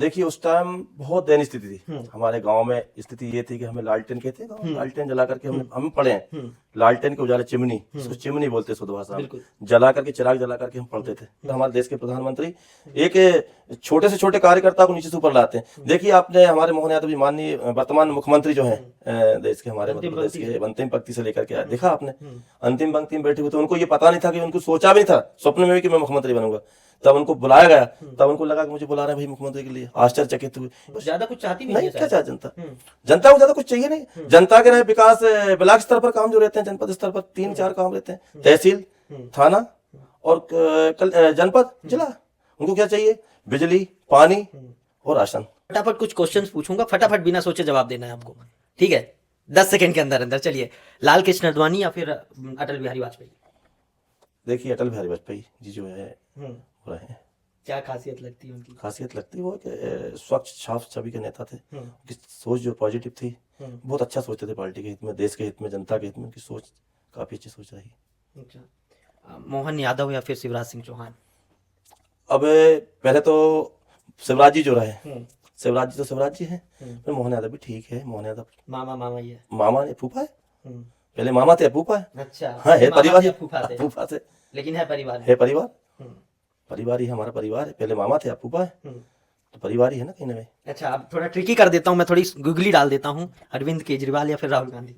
देखिए उस टाइम बहुत दयनीय स्थिति थी हमारे गांव में। स्थिति ये थी कि हमें लालटेन कहते हैं गाँव में, लालटेन जला करके हम पढ़े हैं। लालटेन के उजाले चिमनी, इसको चिमनी बोलते हैं शुद्ध भाषा में, जला करके चिराग जला करके हम पढ़ते थे। तो हमारे देश के प्रधानमंत्री एक छोटे से छोटे कार्यकर्ता को नीचे से ऊपर लाते हैं। देखिए आपने हमारे मोहन यादव जी माननीय वर्तमान मुख्यमंत्री जो है देश के, हमारे मध्य प्रदेश के, अंतिम पंक्ति से लेकर के आए, देखा आपने अंतिम पंक्ति में बैठे हुए थे। उनको ये पता नहीं था कि, उनको सोचा भी नहीं था स्वप्न में भी कि मैं मुख्यमंत्री बनूंगा। तब उनको बुलाया गया, तब उनको लगा कि मुझे बुला रहे हैं भाई मुख्यमंत्री के लिए, आश्चर्यचकित हुए। ज्यादा कुछ चाहती भी नहीं, क्या चाहे जनता, जनता को ज्यादा कुछ चाहिए नहीं। जनता के रहे विकास, ब्लॉक स्तर पर काम जो रहते हैं, जनपद स्तर पर 3-4 काम रहते हैं, तहसील, थाना और जनपद, जिला। उनको क्या चाहिए? बिजली, पानी और राशन। फटाफट कुछ क्वेश्चंस पूछूंगा, फटाफट बिना सोचे जवाब देना है आपको, ठीक है? 10 सेकंड के अंदर अंदर। चलिए, लाल कृष्ण आडवाणी या फिर अटल बिहारी वाजपेयी? देखिए अटल बिहारी वाजपेयी जी जो है रहे हैं। क्या खासियत लगती है उनकी? खासियत लगती है वो कि स्वच्छ साफ छवि के नेता थे। उनकी सोच जो पॉजिटिव थी, बहुत अच्छा सोचते थे पार्टी के हित में, देश के हित में, जनता के हित में। उनकी सोच काफी अच्छी सोच रही। अच्छा, मोहन यादव या फिर शिवराज सिंह चौहान? अब पहले तो शिवराज जी जो रहे, शिवराज जी तो शिवराज जी हैं, फिर मोहन यादव भी ठीक है। मोहन यादव मामा ही है, मामा ने फूफा है, पहले मामा थे फूफा है। अच्छा, हाँ है परिवार, फूफा थे, लेकिन है परिवार, परिवार ही हमारा परिवार है। पहले मामा थे अब फूफा है, तो परिवार ही है ना कहीं ना कहीं। अच्छा, अब थोड़ा ट्रिकी कर देता हूँ मैं, थोड़ी गुगली डाल देता हूँ। अरविंद केजरीवाल या फिर राहुल गांधी?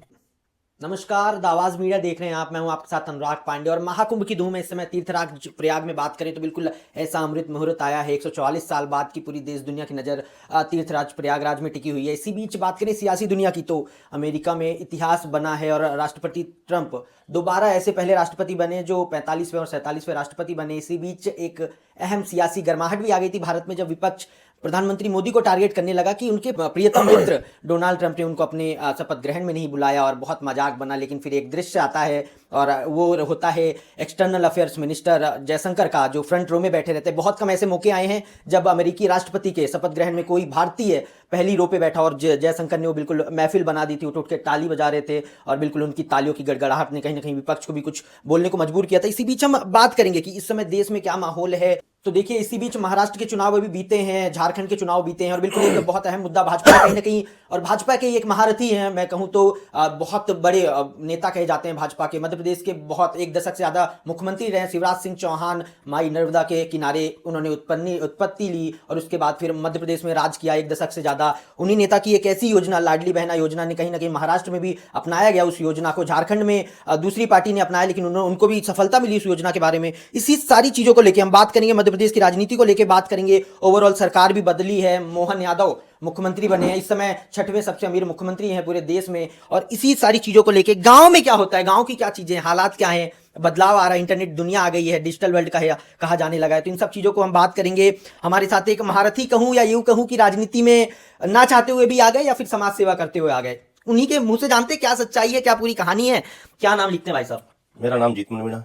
नमस्कार, द आवाज मीडिया देख रहे हैं आप, मैं हूं आपके साथ अनुराग पांडे। और महाकुंभ की धूम है इस समय। तीर्थराज प्रयाग में बात करें तो बिल्कुल ऐसा अमृत मुहूर्त आया है। 144 साल बाद की पूरी देश दुनिया की नज़र तीर्थराज प्रयागराज में टिकी हुई है। इसी बीच बात करें सियासी दुनिया की तो अमेरिका में इतिहास बना है और राष्ट्रपति ट्रंप दोबारा ऐसे पहले राष्ट्रपति बने जो 45वें और 47वें राष्ट्रपति बने। इसी बीच एक अहम सियासी गर्माहट भी आ गई थी भारत में, जब विपक्ष प्रधानमंत्री मोदी को टारगेट करने लगा कि उनके प्रियतम मित्र डोनाल्ड ट्रंप ने उनको अपने शपथ ग्रहण में नहीं बुलाया और बहुत मजाक बना। लेकिन फिर एक दृश्य आता है और वो होता है एक्सटर्नल अफेयर्स मिनिस्टर जयशंकर का, जो फ्रंट रो में बैठे रहते हैं। बहुत कम ऐसे मौके आए हैं जब अमेरिकी राष्ट्रपति के शपथ ग्रहण में कोई भारतीय पहली रो पे बैठा और जयशंकर ने वो बिल्कुल महफिल बना दी थी। उठ के ताली बजा रहे थे और बिल्कुल उनकी तालियों की गड़गड़ाहट ने कहीं ना कहीं विपक्ष को भी कुछ बोलने को मजबूर किया था। इसी बीच हम बात करेंगे कि इस समय देश में क्या माहौल है। तो देखिए, इसी बीच महाराष्ट्र के चुनाव अभी बीते हैं, झारखंड के चुनाव बीते हैं और बिल्कुल एक बहुत अहम मुद्दा भाजपा कहीं ना कहीं, और भाजपा के एक महारथी हैं, मैं कहूं तो बहुत बड़े नेता कहे जाते हैं भाजपा के। मध्य प्रदेश के बहुत 1 दशक से ज्यादा मुख्यमंत्री रहे शिवराज सिंह चौहान। माई नर्मदा के किनारे उन्होंने उत्पत्ति ली और उसके बाद फिर मध्य प्रदेश में राज किया 1 दशक से ज्यादा। उन्हीं नेता की एक ऐसी योजना, लाडली बहना योजना, ने कहीं ना कहीं महाराष्ट्र में भी अपनाया गया उस योजना को। झारखंड में दूसरी पार्टी ने अपनाया, लेकिन उनको भी सफलता मिली उस योजना के बारे में। इसी सारी चीजों को लेकर हम बात करेंगे, मध्य प्रदेश की राजनीति को लेकर बात करेंगे। ओवरऑल सरकार भी बदली है, मोहन यादव मुख्यमंत्री बने हैं, इस समय 6वें सबसे अमीर मुख्यमंत्री हैं पूरे देश में। और इसी सारी चीजों को लेके गांव में क्या होता है, गांव की क्या चीजें, हालात क्या हैं, बदलाव आ रहा है, इंटरनेट दुनिया आ गई है, डिजिटल वर्ल्ड कहा जाने लगा है। तो इन सब चीजों को हम बात करेंगे। हमारे साथ एक महारथी कहूं या यूं कहूं कि राजनीति में ना चाहते हुए भी आ गए या फिर समाज सेवा करते हुए आ गए। उन्हीं के मुंह से जानते क्या सच्चाई है, क्या पूरी कहानी है। क्या नाम लिखते हैं भाई साहब? मेरा नाम जीतमन मीणा।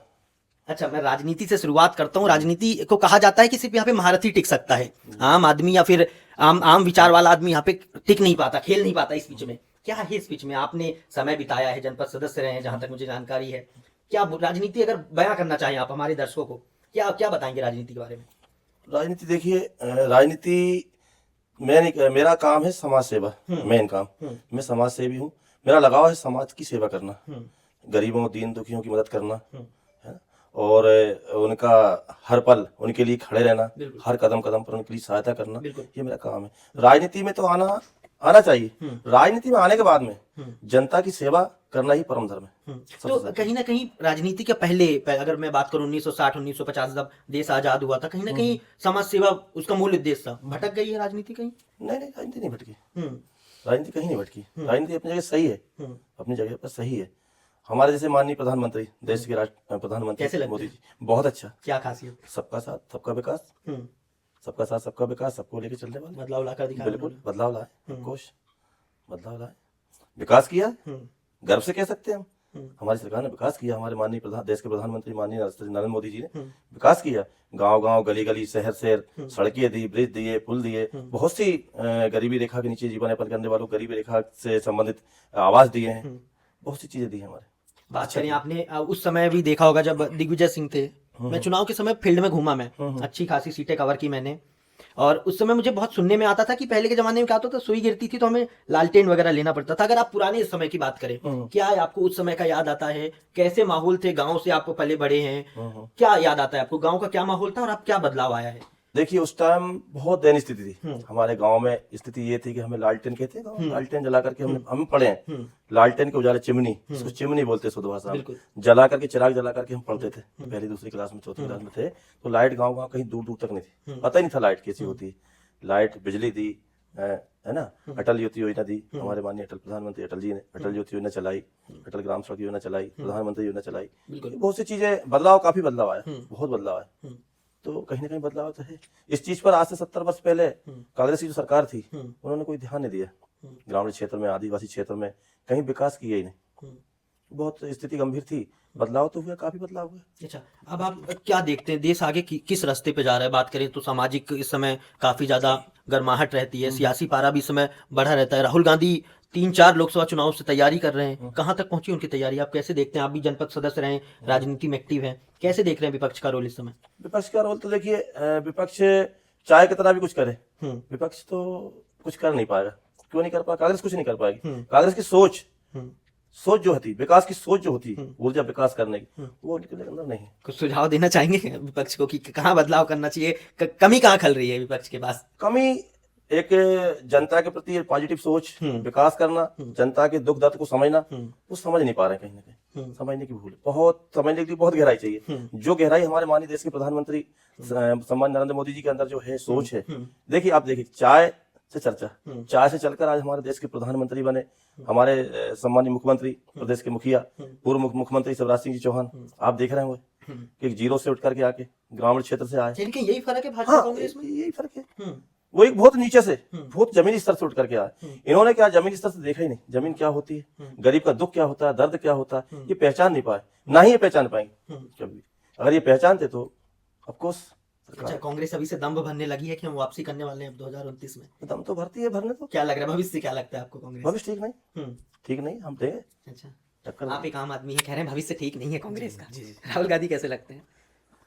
अच्छा, मैं राजनीति से शुरुआत करता हूँ। राजनीति को कहा जाता है कि सिर्फ यहाँ पे महारथी टिक सकता है, आम आदमी या फिर आम विचार वाला आदमी यहाँ पे टिक नहीं पाता, खेल नहीं पाता इस बीच में। क्या है इस बीच में? आपने समय बिताया है, जनपद सदस्य रहे हैं जहां तक मुझे जानकारी है। क्या राजनीति अगर बयां करना चाहें आप हमारे दर्शकों को, क्या क्या बताएंगे राजनीति के बारे में? राजनीति देखिए, राजनीति मेरा काम है समाज सेवा, मेन काम। मैं समाज सेवी हूँ। मेरा लगाव है समाज की सेवा करना, गरीबों दीन दुखियों की मदद करना और उनका हर पल उनके लिए खड़े रहना, हर कदम कदम पर उनके लिए सहायता करना, ये मेरा काम है। राजनीति में तो आना चाहिए। राजनीति में आने के बाद में जनता की सेवा करना ही परम धर्म है। तो कहीं ना कहीं राजनीति के पहले अगर मैं बात करूं 1960-1950 जब देश आजाद हुआ था, कहीं ना कहीं समाज सेवा उसका मूल उद्देश्य था। भटक गई है राजनीति कहीं? नहीं, राजनीति नहीं भटकी, राजनीति कहीं नहीं भटकी। राजनीति अपनी जगह सही है, अपनी जगह पर सही है। हमारे जैसे माननीय प्रधानमंत्री, देश के प्रधानमंत्री मोदी जी, बहुत अच्छा। क्या खासियत? सबका साथ सबका विकास, सबका साथ सबका विकास, सबको लेके चलने वाले, बदलाव लाकर दिखाया। बिल्कुल बदलाव लाए, कोश बदलाव लाए, विकास किया, गर्व से कह सकते हैं हम। हमारी सरकार ने विकास किया। हमारे माननीय देश के प्रधानमंत्री माननीय नरेंद्र मोदी जी ने विकास किया। गांव गांव, गली गली, शहर शहर सड़कें दी, ब्रिज दिए, पुल दिए। बहुत सी गरीबी रेखा के नीचे जीवन यापन करने वालों, गरीबी रेखा से संबंधित आवास दिए हैं, बहुत सी चीजें दी हैं हमारे। बात करें, आपने उस समय भी देखा होगा जब दिग्विजय सिंह थे, मैं चुनाव के समय फील्ड में घूमा, मैं अच्छी खासी सीटें कवर की मैंने, और उस समय मुझे बहुत सुनने में आता था कि पहले के जमाने में क्या होता था, सुई गिरती थी तो हमें लालटेन वगैरह लेना पड़ता था। अगर आप पुराने समय की बात करें, क्या आपको उस समय का याद आता है? कैसे माहौल थे? गांव से आपको पले बड़े हैं, क्या याद आता है आपको? गांव का क्या माहौल था और अब क्या बदलाव आया है? देखिए उस टाइम बहुत दयनीय स्थिति थी हमारे गांव में। स्थिति ये थी कि हमें लालटेन कहते हैं गाँव में, लालटेन जला करके हम पढ़े हैं। लालटेन के उजाले, चिमनी, इसको चिमनी बोलते हैं शुद्ध भाषा में। जला करके, चिराग जला करके हम पढ़ते थे। पहली दूसरी क्लास में, चौथी क्लास में थे तो लाइट गाँव कहीं दूर दूर तक नहीं थी, पता ही नहीं था लाइट कैसी होती है। लाइट, बिजली दी है ना। अटल ज्योति योजना दी हमारे माननीय अटल प्रधानमंत्री अटल जी ने। अटल ज्योति योजना चलाई, अटल ग्राम सड़क योजना चलाई, प्रधानमंत्री योजना चलाई। बहुत सी चीजें बदलाव, काफी बदलाव आया, बहुत बदलाव आया। तो कहीं ना कहीं बदलाव तो है। इस चीज पर आज से 70 वर्ष पहले कांग्रेस की जो सरकार थी उन्होंने कोई ध्यान नहीं दिया। ग्रामीण क्षेत्र में, आदिवासी क्षेत्र में कहीं विकास किया ही नहीं। बहुत स्थिति गंभीर थी। बदलाव तो हुआ, काफी बदलाव हुआ। अच्छा, अब आप क्या देखते हैं देश आगे किस रास्ते पे जा रहा है? बात करें तो सामाजिक इस समय काफी ज्यादा गर्माहट रहती है, सियासी पारा भी इस समय बढ़ा रहता है। राहुल गांधी 3-4 लोकसभा चुनाव से तैयारी कर रहे हैं, कहाँ तक पहुंची उनकी तैयारी? आप कैसे देखते हैं? आप भी जनपद सदस्य रहे, राजनीति में एक्टिव हैं, कैसे देख रहे हैं विपक्ष का रोल इस समय? विपक्ष का रोल तो देखिए, विपक्ष चाहे कितना भी कुछ करे, विपक्ष तो कुछ कर नहीं पाएगा। क्यों नहीं कर पाएगा? कांग्रेस कुछ नहीं कर पाएगी। कांग्रेस की सोच जो होती, विकास की सोच जो होती, ऊर्जा विकास करने की, वो उनके अंदर नहीं है। कुछ सुझाव देना चाहेंगे विपक्ष को कि कहाँ बदलाव करना चाहिए? कमी कहाँ खल रही है विपक्ष के पास? कमी एक जनता के प्रति पॉजिटिव सोच, विकास करना, जनता के दुख दर्द को समझना, वो समझ नहीं पा रहे। कहीं ना कहीं समझने की भूल, बहुत समझने के लिए बहुत गहराई चाहिए। जो गहराई हमारे माननीय देश के प्रधानमंत्री सम्मान नरेंद्र मोदी जी के अंदर जो है, सोच है। देखिए आप देखिए, चाय से चर्चा, चाय से चलकर आज हमारे देश के प्रधानमंत्री बने। हमारे सम्मानीय मुख्यमंत्री, प्रदेश के मुखिया, पूर्व मुख्यमंत्री शिवराज सिंह जी चौहान, आप देख रहे होंगे कि जीरो से उठ करके आके ग्रामीण क्षेत्र से आए। यही फर्क है भाजपा कांग्रेस में, यही फर्क है। वो एक बहुत नीचे से, बहुत जमीनी स्तर से उठ करके आए। इन्होंने क्या जमीनी स्तर से देखा ही नहीं, जमीन क्या होती है, गरीब का दुख क्या होता है, दर्द क्या होता है, ये पहचान नहीं पाए, ना ही ये पहचान पाएंगे कभी। अगर ये पहचानते तो ऑफकोर्स। अच्छा, कांग्रेस अभी से दम भरने लगी है कि हम वापसी करने वाले हैं अब 2029 में? दम तो भरती है, भरने तो। क्या लग रहा है भविष्य क्या लगता है आपको? कांग्रेस भविष्य ठीक नहीं, हम देंगे। अच्छा, टक्कर। आप एक आम आदमी है, कह रहे हैं भविष्य ठीक नहीं है कांग्रेस का। राहुल गांधी कैसे लगते हैं?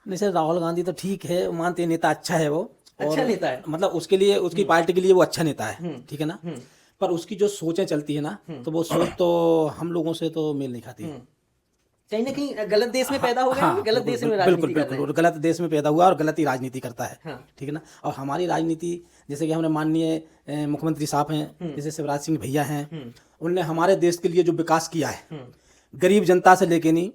नहीं सर, राहुल गांधी तो ठीक है, मानते हैं नेता अच्छा है वो, अच्छा नेता है, मतलब उसके लिए, उसकी पार्टी के लिए वो अच्छा नेता है, ठीक है ना। पर उसकी जो सोचें चलती है ना, तो वो सोच तो हम लोगों से तो मेल नहीं खाती। कहीं ना कहीं गलत देश में पैदा हो गया। हाँ, गलत देश में बिल्कुल बिल्कुल गलत देश में पैदा हुआ और गलत ही राजनीति करता है। ठीक है ना। और हमारी राजनीति, जैसे कि हमारे माननीय मुख्यमंत्री साहब हैं, जैसे शिवराज सिंह भैया हैं, उनने हमारे देश के लिए जो विकास किया है, गरीब जनता से लेके नहीं,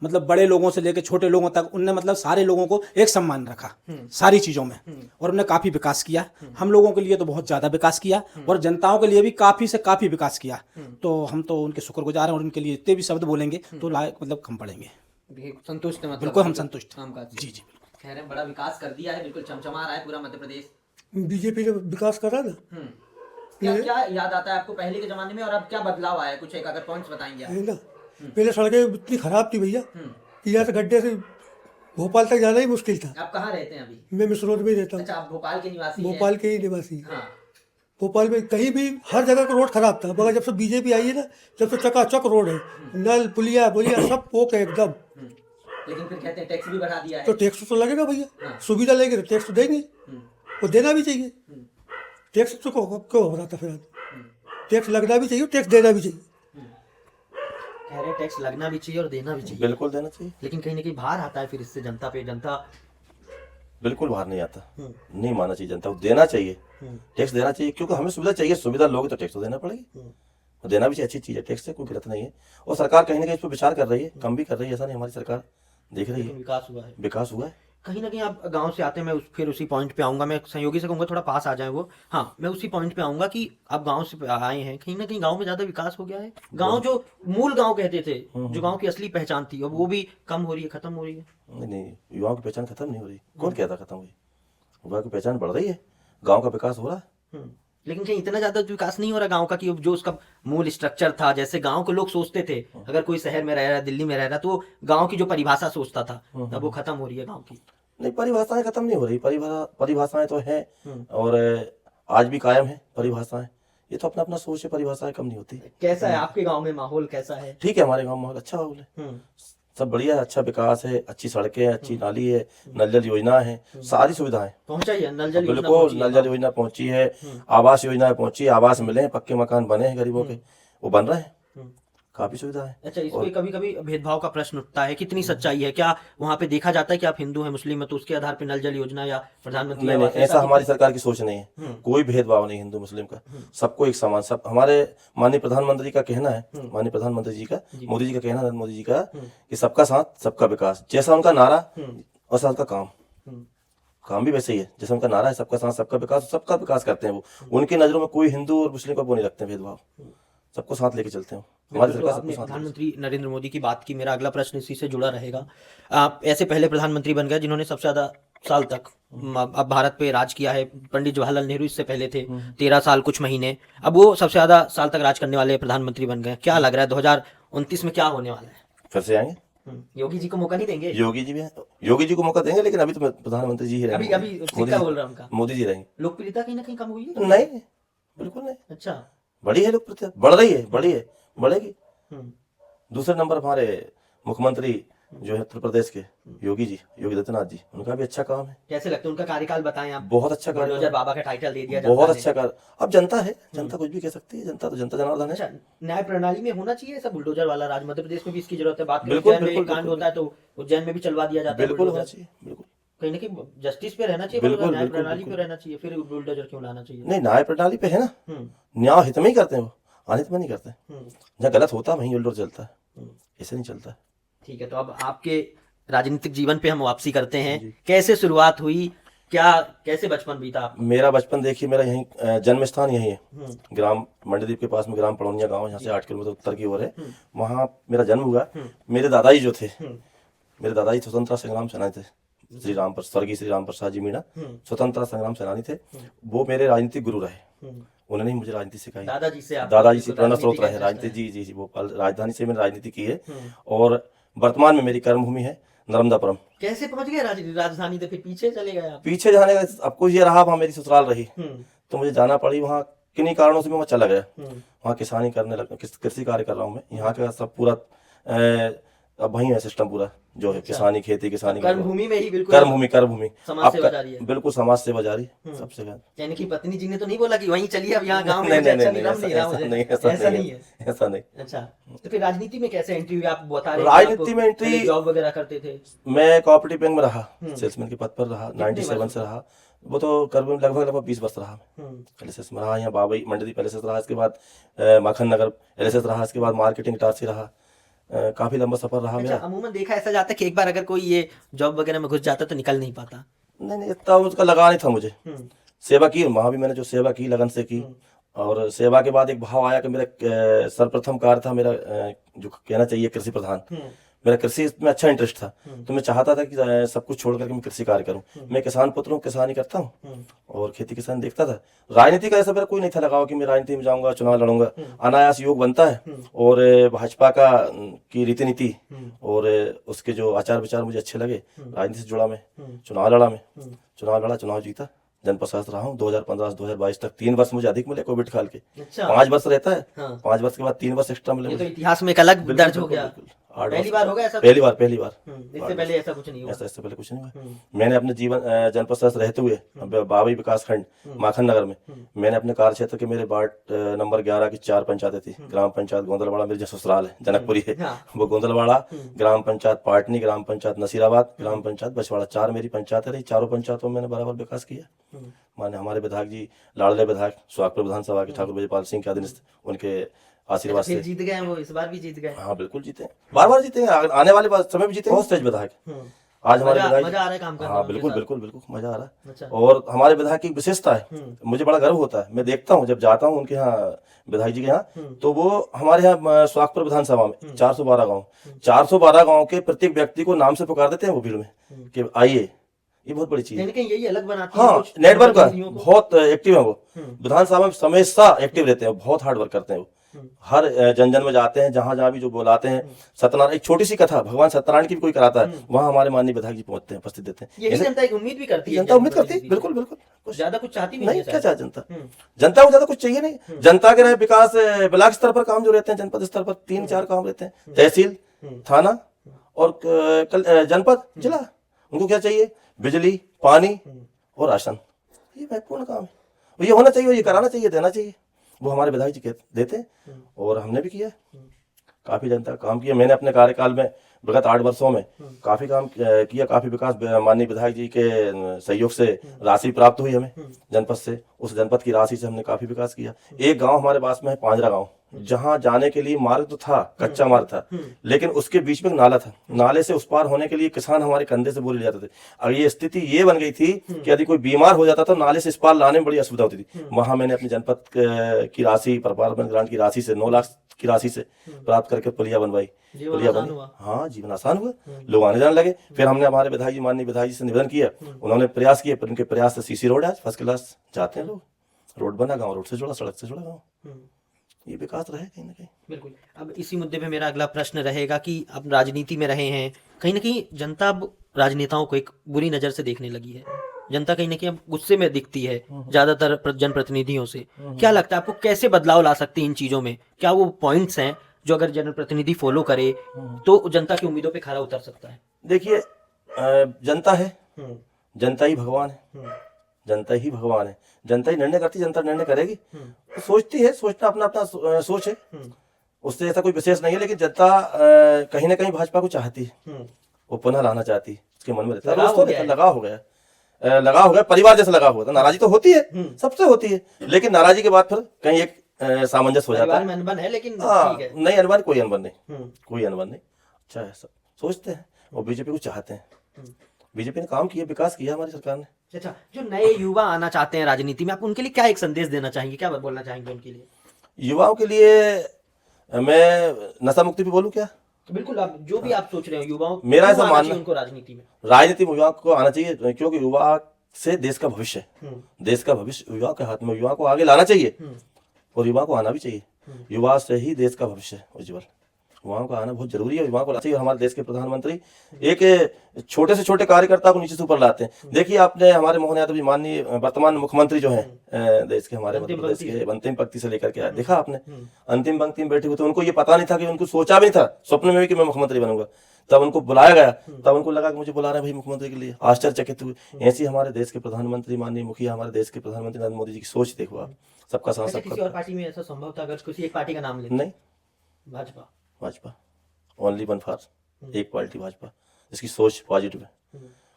मतलब बड़े लोगों से लेके छोटे लोगों तक, उनने मतलब सारे लोगों को एक सम्मान रखा सारी चीज़ों में, और उन्होंने काफ़ी विकास किया। हम लोगों के लिए तो बहुत ज़्यादा विकास किया, और जनताओं के लिए भी काफ़ी से काफ़ी विकास किया। तो हम तो उनके शुक्रगुजार हैं, और उनके लिए जितने भी शब्द बोलेंगे तो मतलब कम पड़ेंगे। संतुष्ट है? बिल्कुल हम संतुष्ट। जी जी, कह रहे हैं बड़ा विकास कर दिया है, बिल्कुल चमचमा रहा है पूरा मध्य प्रदेश। बीजेपी जो विकास कर रहा है ना, क्या क्या याद आता है आपको पहले के जमाने में और अब क्या बदलाव आया है? कुछ एक अगर पॉइंट्स बताएंगे आप। है ना। पहले सड़कें इतनी खराब थी भैया कि यहाँ से गड्ढे से भोपाल तक जाना ही मुश्किल था। आप कहाँ रहते हैं अभी? मैं मिस रोड में ही रहता हूँ। अच्छा, आप भोपाल के निवासी? भोपाल के ही निवासी। हाँ। भोपाल में कहीं भी हर जगह का रोड खराब था, मगर जब से बीजेपी आई है ना, जब से चकाचक रोड है, नल पुलिया बुलिया सब पोक है एकदम। लेकिन फिर कहते हैं टैक्स भी बढ़ा दिया है। तो टैक्स तो लगेगा भैया, सुविधा लेंगे तो टैक्स तो देंगे, वो देना भी चाहिए। टैक्स तो क्यों हो रहा था? फिर टैक्स लगना भी चाहिए, टैक्स देना भी चाहिए। कह रहे टैक्स लगना भी चाहिए और देना भी चाहिए। बिल्कुल देना चाहिए, लेकिन कहीं ना कहीं बाहर आता है फिर इससे जनता पे। जनता बिल्कुल बाहर नहीं आता, नहीं मानना चाहिए जनता को, देना चाहिए, टैक्स देना चाहिए, क्योंकि हमें सुविधा चाहिए। सुविधा लोगे तो टैक्स तो देना पड़ेगी, और देना भी चाहिए। अच्छी चीज़ है, टैक्स से कोई गलत नहीं है। और सरकार कहीं ना कहीं इस पर विचार कर रही है, कम भी कर रही है, ऐसा नहीं, हमारी सरकार देख रही है। विकास हुआ है, विकास हुआ है। कहीं ना कहीं आप गांव से आते हैं, मैं फिर उसी पॉइंट पे आऊंगा। मैं सहयोगी से कहूंगा थोड़ा पास आ जाए वो। हाँ, मैं उसी पॉइंट पे आऊंगा कि आप गांव से आए हैं, कहीं ना कहीं गांव में ज्यादा विकास हो गया है। गांव जो मूल गांव कहते थे, जो गांव की असली पहचान थी, अब वो भी कम हो रही है, खत्म हो रही है। नहीं, युवाओं की पहचान खत्म नहीं हो रही। कौन कहता खत्म हुई? युवाओं की पहचान बढ़ रही है, गाँव का विकास हो रहा है। लेकिन कहीं इतना ज्यादा विकास नहीं हो रहा गांव का कि जो उसका मूल स्ट्रक्चर था, जैसे गांव के लोग सोचते थे, अगर कोई शहर में रह रहा है, दिल्ली में रह रहा है, तो गांव की जो परिभाषा सोचता था, अब वो खत्म हो रही है गांव की। नहीं, परिभाषाएं खत्म नहीं हो रही, परिभाषाएं तो हैं, और आज भी कायम है परिभाषाएं। ये तो अपना अपना सोच है, परिभाषाएं कम नहीं होती। कैसा है आपके गांव में माहौल, कैसा है? ठीक है, हमारे गांव में माहौल अच्छा माहौल है, सब बढ़िया है, अच्छा विकास है, अच्छी सड़कें हैं, अच्छी नाली है, नल जल योजना है, सारी सुविधाएं पहुंचा ही है नल जल योजना बिल्कुल। पहुंची है। नल जल योजना पहुंची है, आवास योजना पहुंची है, आवास मिले हैं, पक्के मकान बने हैं गरीबों के, वो बन रहे हैं, काफी सुविधा है। अच्छा, इस पे कभी कभी भेदभाव का प्रश्न उठता है, कितनी सच्चाई है? क्या वहां पे देखा जाता है कि आप हिंदू हैं मुस्लिम हैं तो उसके आधार पे नल जल योजना या प्रधानमंत्री नहीं नहीं, आवास ऐसा हमारी सरकार की सोच नहीं है, कोई भेदभाव नहीं हिंदू मुस्लिम का, सबको एक समान। सब हमारे माननीय प्रधानमंत्री का कहना है, माननीय प्रधानमंत्री जी का, मोदी जी का कहना, नरेंद्र मोदी जी का, कि सबका साथ सबका विकास। जैसा उनका नारा वैसा उनका काम, काम भी वैसे ही है। जैसा उनका नारा है सबका साथ सबका विकास, सबका विकास करते हैं वो। उनकी नजरों में कोई हिंदू और मुस्लिम का वो नहीं रखते भेदभाव, सबको साथ लेके चलते हैं। हमारी तो सरकार आपने सबको साथ प्रधानमंत्री नरेंद्र मोदी की बात की, मेरा अगला प्रश्न इसी से जुड़ा रहेगा। आप ऐसे पहले प्रधानमंत्री बन गए जिन्होंने सबसे ज्यादा साल तक अब भारत पे राज किया है। पंडित जवाहरलाल नेहरू इससे पहले थे 13 साल कुछ महीने, अब वो सबसे ज्यादा साल तक राज करने वाले प्रधानमंत्री बन गए। क्या लग रहा है 2029 में क्या होने वाला है? फिर से आएंगे, योगी जी को मौका नहीं देंगे? योगी जी भी हैं, योगी जी को मौका देंगे, लेकिन अभी तो प्रधानमंत्री जी ही अभी रहेंगे। अभी सिक्का बोल रहा हूं उनका, मोदी जी रहेंगे। लोकप्रियता कहीं ना कहीं कम हुई है? नहीं, बिल्कुल नहीं, अच्छा। बड़ी है लोकप्रियता, बढ़ रही है, बड़ी है, बढ़ेगी। हम्म, दूसरे नंबर हमारे मुख्यमंत्री जो है उत्तर प्रदेश के, योगी जी, योगी आदित्यनाथ जी, उनका भी अच्छा काम है। कैसे लगता है उनका कार्यकाल? बताएं आप। बहुत अच्छा कार्य, बुलडोजर बाबा का टाइटल दे दिया जनता बहुत ने। अच्छा कार्य। अब जनता है, जनता कुछ भी कह सकती है, जनता तो जनता जनार्दन है। अच्छा, न्याय प्रणाली में होना चाहिए ऐसा बुलडोजर वाला राज? मध्य प्रदेश में भी इसकी जरूरत है। बात करें बिल्कुल, उज्जैन में बिल्कुल, एक कांड बिल्कुल। होता है तो उज्जैन में भी चलवा दिया जाता है बिल्कुल होना बुलडोजर। चाहिए, बिल्कुल। कहीं ना कहीं जस्टिस पे रहना चाहिए, बिल्कुल, न्याय बिल्कुल, प्रणाली पे बिल्कुल। रहना चाहिए, फिर बुलडोजर क्यों लाना चाहिए? नहीं, न्याय प्रणाली पे है ना, हम्म, न्याय हित में ही करते हैं वो, अनित में नहीं करते। हम्म, जहाँ गलत होता है वहीं उल्टा चलता है, ऐसे नहीं चलता है। ठीक है, तो अब आपके राजनीतिक जीवन पे हम वापसी करते हैं। कैसे शुरुआत हुई, क्या कैसे बचपन बीता आपका? मेरा बचपन देखिए, मेरा यहीं जन्म स्थान यही है, ग्राम मंडीदीप के पास में ग्राम पड़ौनिया गांव है, यहाँ से 8 किलोमीटर उत्तर की ओर है, वहाँ मेरा जन्म हुआ। मेरे दादाजी जो थे, मेरे दादाजी स्वतंत्रता संग्राम सेनानी थे, श्री राम स्वर्गीय श्री राम प्रसाद जी मीणा स्वतंत्रता संग्राम सेनानी थे। वो मेरे राजनीतिक गुरु रहे, उन्होंने ही मुझे राजनीति सिखाई। दादाजी से आप दादाजी से प्रेरणा स्रोत राजनीति रहे का राजनीति। जी जी जी, भोपाल राजधानी से मैंने राजनीति की है, और वर्तमान में मेरी कर्मभूमि है नर्मदापुरम। कैसे पहुंच गए राजधानी? तो फिर पीछे चले गए आप? पीछे जाने का अब कुछ ये रहा, वहाँ मेरी ससुराल रही तो मुझे जाना पड़ी वहाँ, किन्हीं कारणों से मैं वहाँ चला गया। वहाँ किसानी करने लगा, कृषि कार्य कर रहा हूँ मैं। यहाँ का सब पूरा अब वही है सिस्टम पूरा जो है, किसानी खेती किसानी कर्मभूमि में ही बिल्कुल कर्मभूमि समाज सेवा जारी है। बिल्कुल समाज सेवा जारी सबसे ज्यादा। यानी कि पत्नी जी ने तो नहीं बोला कि वहीं चलिए अब यहाँ गांव में नहीं, मुझे नहीं, अच्छा नहीं, नहीं, रम नहीं रहा ऐसा मुझे? नहीं, ऐसा नहीं है। ऐसा नहीं। अच्छा, तो फिर राजनीति में कैसे एंट्री हुई? आप बता रहे राजनीति में एंट्री, जॉब वगैरह करते थे? मैं कोऑपरेटिव बैंक में रहा, सेल्समैन के पद पर रहा, 97 से रहा। वो तो करीब लगभग 20 वर्ष रहा। एलएसएस में रहा, यहाँ बाबई मंडी एलएसएस रहा, इसके बाद माखन नगर एलएसएस रहा, इसके बाद मार्केटिंग इटारसी रहा। काफी लंबा सफर रहा मेरा। अमूमन देखा ऐसा जाता है कि एक बार अगर कोई ये जॉब वगैरह में घुस जाता तो निकल नहीं पाता। नहीं, इतना उसका लगा नहीं था मुझे। सेवा की वहां भी मैंने जो सेवा की लगन से की, और सेवा के बाद एक भाव आया कि मेरा सर्वप्रथम कार्य था मेरा, जो कहना चाहिए कृषि प्रधान। मेरा कृषि में अच्छा इंटरेस्ट था, तो मैं चाहता था कि सब कुछ छोड़ करके मैं कृषि कार्य करूं। मैं किसान पुत्र हूँ, किसानी करता हूँ और खेती किसान देखता था। राजनीति का ऐसा मेरा कोई नहीं था लगाव कि मैं राजनीति में जाऊंगा, चुनाव लड़ूंगा। अनायास योग बनता है, और भाजपा की रीति नीति और उसके जो आचार विचार मुझे अच्छे लगे, राजनीति से जुड़ा मैं, चुनाव लड़ा, चुनाव जीता। जनपद सदस्य रहा हूँ 2015 से 2022 तक। 3 वर्ष मुझे अधिक मिले कोविड काल के। अच्छा। 5 वर्ष रहता है, हाँ। 5 वर्ष के बाद 3 वर्ष एक्स्ट्रा मिले ये तो मुझे। इतिहास में एक अलग दर्ज हो गया। बिल्कुल, 8 पहली बार होगा ऐसा? पहली बार इससे पहले ऐसा कुछ नहीं हुआ? ऐसा इससे पहले कुछ नहीं हुआ। मैंने अपने जीवन जनपद सदस्य रहते हुए बाबई विकास खंड माखन नगर में मैंने अपने कार्य क्षेत्र के, मेरे वार्ड नंबर 11 की 4 पंचायतें थी। ग्राम पंचायत गोंदलवाड़ा, मेरी जो ससुराल है जनकपुरी है, वो गोंदलवाड़ा। ग्राम पंचायत पाटनी, ग्राम पंचायत नसीराबाद, ग्राम पंचायत बछवाड़ा, 4 मेरी पंचायत रही। चारों पंचायतों में मैंने बराबर विकास किया। माने हमारे विधायक जी, लाडले विधायक सोहागपुर विधानसभा के ठाकुर ब्रजपाल सिंह के अधीनस्थ, उनके आशीर्वाद फिर से। जीत गए वो, इस बार भी जीत गए? हाँ बिल्कुल जीते, बार जीते, आने वाले समय भी जीते। बहुत तेज विधायक आज हमारे विधायक। मजा आ रहा है काम करने में हाँ उनके बिल्कुल साथ? बिल्कुल बिल्कुल मजा आ रहा है। अच्छा। और हमारे विधायक की एक विशेषता है, मुझे बड़ा गर्व होता है। मैं देखता हूँ जब जाता हूँ उनके यहाँ, विधायक जी के यहाँ, तो वो हमारे यहाँ सोहागपुर विधानसभा में 412 गाँव के प्रत्येक व्यक्ति को नाम से पुकार देते हैं वो भीड़ में कि आइए। ये बहुत बड़ी चीज है। कहीं यही अलग बनाती है हाँ, कुछ नेटवर्क का प्रतिनिधियों को। बहुत एक्टिव है वो। विधानसभा में हमेशा एक्टिव रहते हैं, बहुत हार्ड वर्क करते हैं वो। हर जन में जाते हैं, जहां जहां भी जो बुलाते हैं। सत्यनारायण, एक छोटी सी कथा भगवान सत्यनारायण की भी कोई कराता है, वहां हमारे माननीय विधायक जी पहुंचते हैं, उपस्थित देते हैं। यही जनता एक उम्मीद भी करती है, जनता उम्मीद करती है, बिल्कुल बिल्कुल। कुछ ज्यादा कुछ चाहती भी नहीं, है क्या शायद। चाहे जनता? जनता को ज्यादा कुछ चाहिए नहीं। जनता के रहे विकास, ब्लॉक स्तर पर काम जो रहते हैं, जनपद स्तर पर 3-4 काम रहते हैं, तहसील, थाना और जनपद जिला, उनको क्या चाहिए? बिजली, पानी और राशन। ये महत्वपूर्ण काम है, ये होना चाहिए, ये कराना चाहिए, देना चाहिए। वो हमारे विधायक जी देते हैं और हमने भी किया, काफी जनता का काम किया। मैंने अपने कार्यकाल में विगत 8 वर्षों में काफी काम किया, काफी विकास माननीय विधायक जी के सहयोग से राशि प्राप्त हुई हमें जनपद से। उस जनपद की राशि से हमने काफी विकास किया। एक गांव हमारे पास में है, पांजरा गांव, जहां जाने के लिए मार्ग तो था, कच्चा मार्ग था, लेकिन उसके बीच में एक नाला था। नाले से उस पार होने के लिए किसान हमारे कंधे से बोले ले जाते थे। और ये स्थिति ये बन गई थी कि यदि कोई बीमार हो जाता तो नाले से इस पार लाने में बड़ी असुविधा होती थी। वहां मैंने अपनी जनपद की राशि, परपार्मेंट ग्रांट की राशि से 9 लाख की राशि से प्राप्त करके पुलिया बनवाई। पुलिया बनी, हाँ, जीवन आसान हुआ, लोग आने जाने लगे। फिर हमने हमारे विधायक जी, माननीय विधायक जी से निवेदन किया, उन्होंने प्रयास किए, पर उनके प्रयास से सीसी रोड आज फर्स्ट क्लास जाते हैं लोग, रोड बना, गाँव रोड से जुड़ा, सड़क से जुड़ा गाँव। ये विकास रहे कहीं ना कहीं। बिल्कुल। अब इसी मुद्दे पे मेरा अगला प्रश्न रहेगा कि अब राजनीति में रहे हैं, कहीं ना कहीं जनता अब राजनेताओं को एक बुरी नज़र से देखने लगी है। जनता कहीं ना कहीं अब गुस्से में दिखती है ज्यादातर जनप्रतिनिधियों से। क्या लगता है आपको, कैसे बदलाव ला सकती है इन चीजों में? क्या वो पॉइंट्स हैं जो अगर जनप्रतिनिधि फॉलो करे तो जनता की उम्मीदों पे खरा उतर सकता है? देखिए, जनता है, जनता ही भगवान है, जनता ही भगवान है, जनता ही निर्णय करती, जनता निर्णय करेगी। तो सोचती है, सोचना अपना अपना सोच है, उससे ऐसा कोई विशेष नहीं है। लेकिन जनता कहीं ना कहीं भाजपा को चाहती है, वो पुनः लाना चाहती है, उसके मन में रहता है, लगाव हो गया, परिवार जैसा लगाव होता है। नाराजी तो होती है, सबसे होती है, लेकिन नाराजी के बाद फिर कहीं एक सामंजस्य हो जाता है। अनबन है, लेकिन हाँ, नहीं अनबन, कोई अनबन नहीं, कोई अनबन नहीं। अच्छा है, सब सोचते हैं और बीजेपी को चाहते हैं। बीजेपी ने काम किया, विकास किया हमारी सरकार ने। अच्छा, जो नए युवा आना चाहते हैं राजनीति में, आप उनके लिए क्या एक संदेश देना चाहेंगे, क्या बोलना चाहेंगे उनके लिए? युवाओं के लिए मैं नशा मुक्ति भी बोलूं क्या? तो बिल्कुल, आप जो भी आप सोच रहे हो, युवाओं मेरा ऐसा मानना, उनको राजनीति में युवा को आना चाहिए, क्योंकि युवा से देश का भविष्य है। देश का भविष्य युवा के हाथ में, युवा को आगे लाना चाहिए और युवा को आना भी चाहिए। युवा से ही देश का भविष्य है उज्जवल, युवाओं का आना बहुत जरूरी है। युवाओं को लाना चाहिए। हमारे देश के प्रधानमंत्री एक छोटे से छोटे कार्यकर्ता को नीचे से ऊपर लाते हैं। देखिए, आपने हमारे मोहन यादव जी, माननीय वर्तमान मुख्यमंत्री जो हैं देश के, हमारे मध्य प्रदेश के, अंतिम पंक्ति से लेकर के आए, देखा आपने, अंतिम पंक्ति में बैठे हुए थे। उनको ये पता नहीं था, कि उनको सोचा भी नहीं था स्वप्न में भी कि मैं मुख्यमंत्री बनूंगा। तब उनको बुलाया गया, तब उनको लगा कि मुझे बुला रहे हैं भाई मुख्यमंत्री के लिए, आश्चर्यचकित हुए। ऐसी हमारे देश के प्रधानमंत्री, माननीय मुखिया, हमारे देश के प्रधानमंत्री नरेंद्र मोदी जी की सोच देखो आप। सबका साथ, किसी और पार्टी में ऐसा संभव था? अगर किसी एक पार्टी का नाम लेते? नहीं, Bhajpa, Bhajpa, only one for, एक पार्टी भाजपा, जिसकी सोच पॉजिटिव है।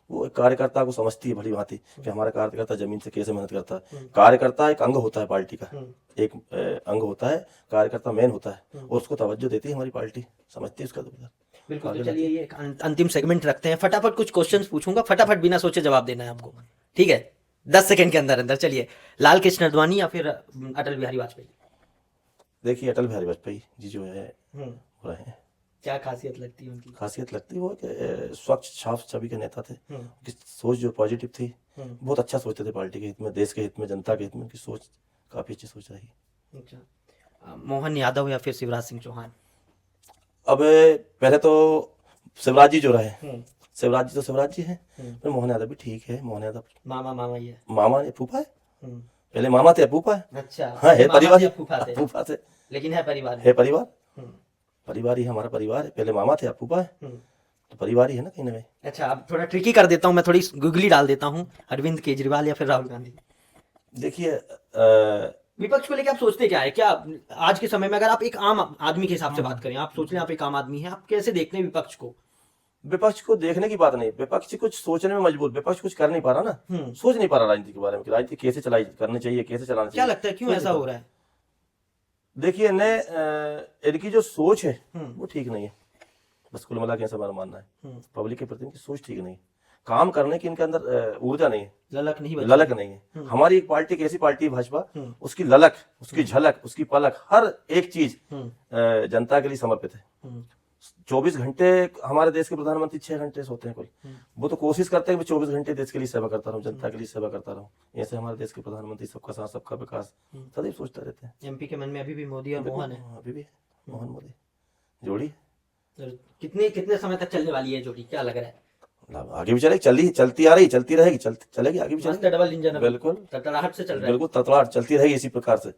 वो एक कार्यकर्ता को समझती है भली भांति कि हमारा कार्यकर्ता जमीन से कैसे मेहनत करता है। कार्यकर्ता एक अंग होता है पार्टी का, एक अंग होता है, कार्यकर्ता मेन होता है, और उसको तवज्जो देती है हमारी पार्टी, समझती है उसका। बिल्कुल। तो चलिए, ये एक अंतिम सेगमेंट रखते हैं। फटाफट कुछ क्वेश्चंस पूछूंगा, फटाफट बिना सोचे जवाब देना है आपको, ठीक है? 10 सेकंड के अंदर अंदर। चलिए, लाल कृष्ण आडवाणी या फिर अटल बिहारी वाजपेयी? देखिए, अटल बिहारी वाजपेयी जी जो है वो रहे हैं। क्या खासियत लगती है उनकी? खासियत लगती है वो कि स्वच्छ साफ छवि के नेता थे। उनकी सोच जो पॉजिटिव थी, बहुत अच्छा सोचते थे पार्टी के हित में, देश के हित में, जनता के हित में। उनकी सोच काफी अच्छी सोच रही। अच्छा, मोहन यादव या फिर शिवराज सिंह चौहान? अब पहले तो शिवराज जी जो रहे, शिवराज जी तो शिवराज जी हैं, पर मोहन यादव भी ठीक है। मोहन यादव मामा ही है, मामा ने फूफा है, पहले मामा थे, अब फूफा है। अच्छा, हाँ, है परिवार, फूफा थे, लेकिन है परिवार, है परिवार, परिवार ही हमारा परिवार है। पहले मामा थे, अब फूफा है, तो परिवार ही है ना कहीं ना कहीं। अच्छा, अब थोड़ा ट्रिकी कर देता हूँ मैं, थोड़ी गूगली डाल देता हूँ। अरविंद केजरीवाल या फिर राहुल गांधी? देखिए, विपक्ष को लेकर आप सोचते क्या है? क्या आज के समय में, अगर आप एक आम आदमी के हिसाब से बात करें, आप सोच लें आप एक आम आदमी हैं, आप कैसे देखते हैं विपक्ष को? विपक्ष को देखने की बात नहीं, विपक्ष कुछ सोचने में मजबूर, विपक्ष कुछ कर नहीं पा रहा ना, सोच नहीं पा रहा राजनीति के बारे में, कि राजनीति कैसे चलाई करनी चाहिए, कैसे चलाना चाहिए। क्या लगता है क्यों ऐसा हो रहा है? देखिए, इनकी जो सोच है वो ठीक नहीं है, बस कुल मिला के ऐसा मेरा मानना है। पब्लिक के प्रति इनकी सोच ठीक नहीं है, काम करने की इनके अंदर ऊर्जा नहीं है, ललक नहीं है। हमारी एक पार्टी, एक ऐसी पार्टी भाजपा, उसकी ललक, उसकी झलक, उसकी पलक, हर एक चीज जनता के लिए समर्पित है। 24 घंटे हमारे देश के प्रधानमंत्री 6 घंटे सोते हैं कुल। वो तो कोशिश करते हैं कि 24 घंटे देश के लिए सेवा करता रहूं, जनता के लिए सेवा करता रहूं। ऐसे हमारे देश के प्रधानमंत्री सबका साथ, सबका विकास सदैव सोचते रहते हैं। एमपी के मन में अभी भी मोदी और मोहन है? अभी भी मोहन मोदी जोड़ी। कितने समय तक चलने वाली है जोड़ी, क्या लग रहा है? आगे भी चलेगी, चलती आ रही, चलती रहेगी, चलेगी आगे भी चलेगी। डबल इंजन, बिल्कुल तड़तड़ाहट से चल रहा है, बिल्कुल तड़तड़ाहट चलती रहेगी इसी प्रकार से।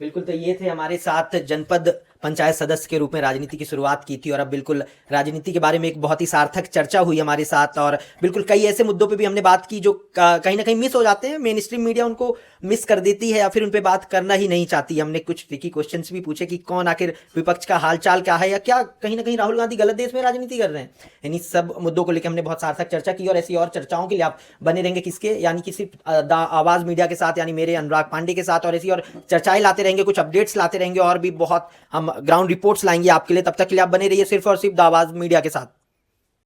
बिल्कुल। तो ये थे हमारे साथ जनपद पंचायत सदस्य के रूप में राजनीति की शुरुआत की थी और अब बिल्कुल राजनीति के बारे में एक बहुत ही सार्थक चर्चा हुई हमारे साथ। और बिल्कुल कई ऐसे मुद्दों पे भी हमने बात की जो कहीं ना कहीं मिस हो जाते हैं, मेन स्ट्रीम मीडिया उनको मिस कर देती है या फिर उन पे बात करना ही नहीं चाहती। हमने कुछ ट्रिकी क्वेश्चंस भी पूछे कि कौन आखिर विपक्ष का हालचाल क्या है, या क्या कहीं ना कहीं राहुल गांधी गलत देश में राजनीति कर रहे हैं। यानी सब मुद्दों को लेकर हमने बहुत सार्थक चर्चा की और ऐसी और चर्चाओं के लिए आप बने रहेंगे किसके, यानी कि सिर्फ आवाज मीडिया के साथ, यानी मेरे अनुराग पांडे के साथ, और ऐसी और चर्चाएं लाते रहेंगे, कुछ अपडेट्स लाते रहेंगे और भी बहुत हम ग्राउंड रिपोर्ट्स लाएंगे आपके लिए। तब तक के लिए आप बने रहिए सिर्फ और सिर्फ आवाज मीडिया के साथ।